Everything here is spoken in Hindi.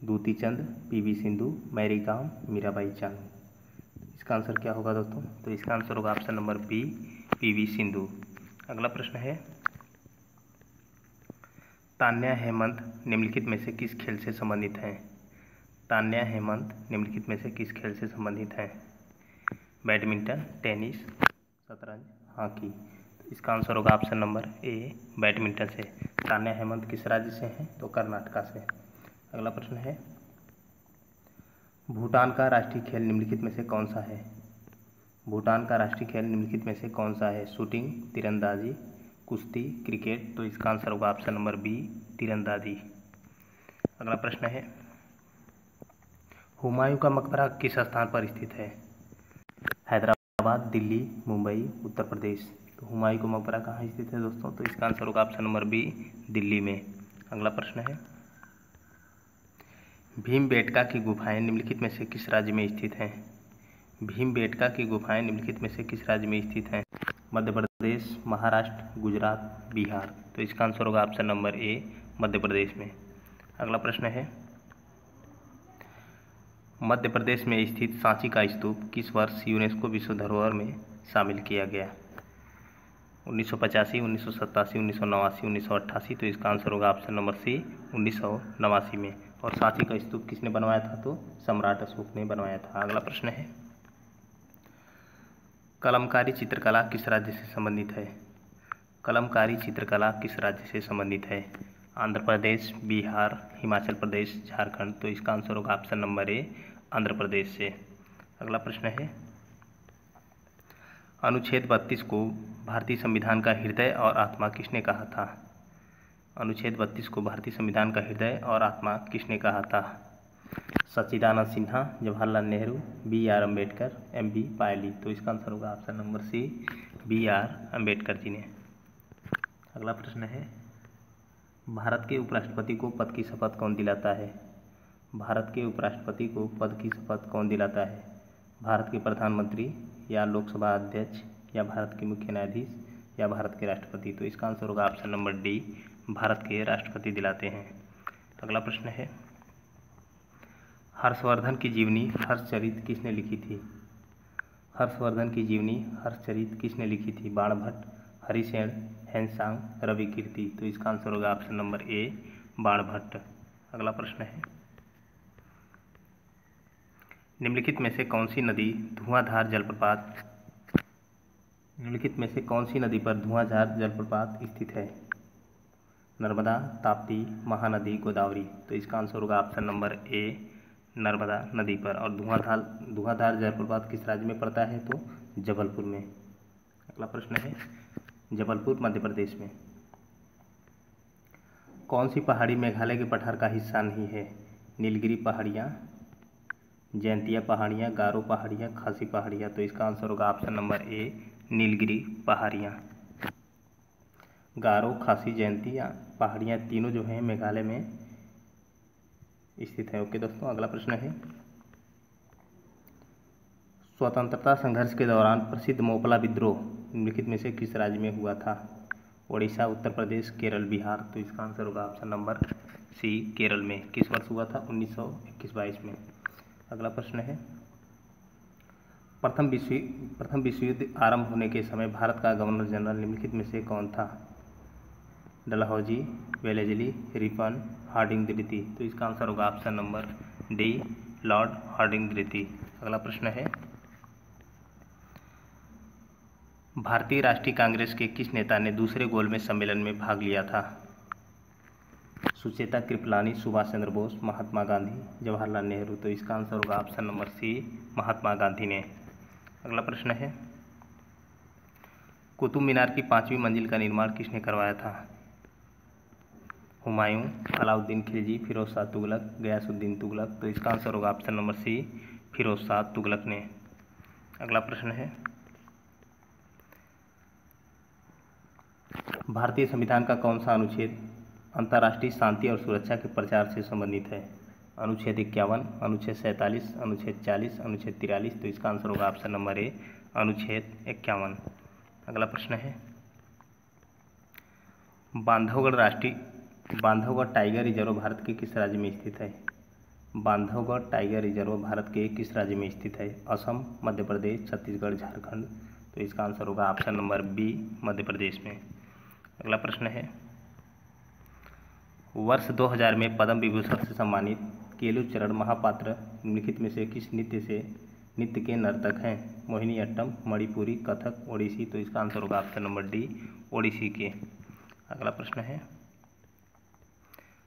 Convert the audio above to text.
दूती चंद, पीवी सिंधु, मैरी कॉम, मीराबाई चानू। इसका आंसर क्या होगा दोस्तों? तो इसका आंसर होगा option number B, PV Sindhu. अगला प्रश्न है, तान्या हेमंत निम्नलिखित में से किस खेल से संबंधित हैं? तान्या हेमंत निम्नलिखित में से किस खेल से संबंधित हैं? बैडमिंटन, टेनिस, शतरंज, हॉकी। तो इसका आंसर होगा ऑप्शन नंबर ए, बैडमिंटन से। तान्या हेमंत किस राज्य से हैं? तो कर्नाटका से। अगला प्रश्न है, भूटान का राष्ट्रीय खेल निम्नलिखित में से कौन सा है? भूटान का राष्ट्रीय खेल निम्नलिखित में से कौन सा है? शूटिंग, तीरंदाजी, कुश्ती, क्रिकेट। तो इसका आंसर होगा ऑप्शन नंबर बी, तीरंदाजी। अगला प्रश्न है, हुमायूं का मकबरा किस स्थान पर स्थित है? हैदराबाद, दिल्ली, मुंबई, उत्तर प्रदेश। तो हुमायूं का मकबरा कहाँ स्थित है दोस्तों? तो इसका आंसर होगा ऑप्शन नंबर बी, दिल्ली में। अगला प्रश्न है, भीमबेटका की गुफाएं निम्नलिखित में से किस राज्य में स्थित हैं? भीमबेटका की गुफाएं निम्नलिखित में से किस राज्य में स्थित हैं? मध्य प्रदेश, महाराष्ट्र, गुजरात, बिहार। तो इसका आंसर होगा option number A, Madhya Pradesh में। अगला प्रश्न है, मध्य प्रदेश में स्थित सांची का स्तूप किस वर्ष यूनेस्को विश्व धरोहर में शामिल किया गया? 1985, 1987, 1989, 1988। तो इसका आंसर होगा ऑप्शन नंबर सी, 1989 में। और सांची का स्तूप किसने बनवाया था? तो सम्राट अशोक ने बनवाया था। अगला प्रश्न है, कलमकारी चित्रकला किस राज्य से संबंधित है? कलमकारी चित्रकला किस राज्य से संबंधित है? आंध्र प्रदेश, बिहार, हिमाचल प्रदेश, झारखंड। तो इसका आंसर होगा option number A, Andhra Pradesh से। अगला प्रश्न है, अनुच्छेद 32 को भारतीय संविधान का हृदय और आत्मा किसने कहा था? अनुच्छेद 32 को भारतीय संविधान का हृदय और आत्मा किसने कहा था? Sachchidanand Sinha, Jawaharlal Nehru, B R Ambedkar, M B Pylee. तो इसका आंसर होगा option number C, B R Ambedkar ji ने। अगला प्रश्न है, भारत के उपराष्ट्रपति को पद की शपथ कौन दिलाता है? भारत के उपराष्ट्रपति को पद की शपथ कौन दिलाता है? भारत के प्रधानमंत्री, या लोकसभा अध्यक्ष, या भारत के मुख्य न्यायाधीश, या भारत के राष्ट्रपति। तो इसका आंसर होगा ऑप्शन नंबर डी, भारत के राष्ट्रपति दिलाते हैं। अगला प्रश्न है, हर्षवर्धन की जीवनी हर्षचरित किसने लिखी थी? हर्षवर्धन की जीवनी हर्षचरित किसने लिखी थी? बाणभट्ट, हरिसेन, हेनसांग, रविकीर्ति। तो इसका आंसर होगा ऑप्शन नंबर ए, बाणभट्ट। अगला प्रश्न है, निम्नलिखित में से कौन सी नदी धुआंधार जलप्रपात निम्नलिखित में से कौन सी नदी पर धुआंधार जलप्रपात स्थित है? नर्मदा, ताप्ती, महानदी, गोदावरी। तो इसका आंसर होगा ऑप्शन नंबर ए, नर्मदा नदी पर। और धुआंधार जलप्रपात किस राज्य में पड़ता है? तो जबलपुर में। अगला प्रश्न है, जबलपुर मध्य प्रदेश में। कौन सी पहाड़ी मेघालय के पठार का हिस्सा नहीं है? नीलगिरी पहाड़ियाँ, जयंतिया पहाड़ियाँ, गारो पहाड़ियाँ, खासी पहाड़ियाँ। तो इसका आंसर होगा ऑप्शन नंबर ए, नीलगिरी पहाड़ियाँ। गारो, खासी, जयंतिया पहाड़ियाँ तीनों जो हैं मेघालय में स्थित है। ओके दोस्तों, अगला प्रश्न है, स्वतंत्रता संघर्ष के दौरान प्रसिद्ध मोपला विद्रोह निम्नलिखित में से किस राज्य में हुआ था? ओडिशा, उत्तर प्रदेश, केरल, बिहार। तो इसका आंसर होगा ऑप्शन नंबर सी, केरल में। किस वर्ष हुआ था? 1921-22 में। अगला प्रश्न है, प्रथम विश्व युद्ध आरंभ होने के समय भारत का गवर्नर जनरल निम्नलिखित में से कौन था? डलहौजी, वेलेस्ली, रिपन, हार्डिंग द्वितीय। तो इसका आंसर होगा option number D, Lord Hardinge द्वितीय। अगला प्रश्न है, भारतीय राष्ट्रीय कांग्रेस के किस नेता ने दूसरे गोलमेज सम्मेलन में भाग लिया था? सुचेता कृपलानी, सुभाष चंद्र बोस, महात्मा गांधी, जवाहरलाल नेहरू। तो इसका आंसर होगा ऑप्शन नंबर सी, महात्मा गांधी ने। अगला प्रश्न है, कुतुब मीनार की 5वीं मंजिल का निर्माण किसने करवाया था? हुमायूं, अलाउद्दीन खिलजी, फिरोज शाह तुगलक, गयासुद्दीन तुगलक। तो इसका आंसर होगा option number C, Firoz Shah Tughlaq ने। अगला प्रश्न है, भारतीय संविधान का कौन सा अनुच्छेद अंतर्राष्ट्रीय शांति और सुरक्षा के प्रचार से संबंधित है? अनुच्छेद 51, अनुच्छेद 47, अनुच्छेद 40, अनुच्छेद 43। तो इसका आंसर होगा ऑप्शन नंबर ए, अनुच्छेद 51। अगला प्रश्न है, बांधवगढ़ टाइगर रिजर्व भारत के किस राज्य में स्थित है? बांधवगढ़ टाइगर रिजर्व भारत के किस राज्य में स्थित है? असम, मध्य प्रदेश, छत्तीसगढ़, झारखंड। तो इसका आंसर होगा option number B, Madhya Pradesh में। अगला प्रश्न है, वर्ष 2000 में पद्म विभूषण से सम्मानित केलुचरण महापात्र निम्नलिखित में से किस नृत्य के नर्तक हैं? मोहिनीअट्टम, मणिपुरी, कथक, ओडिसी। तो इसका आंसर होगा ऑप्शन नंबर डी, ओडिसी के। अगला प्रश्न है,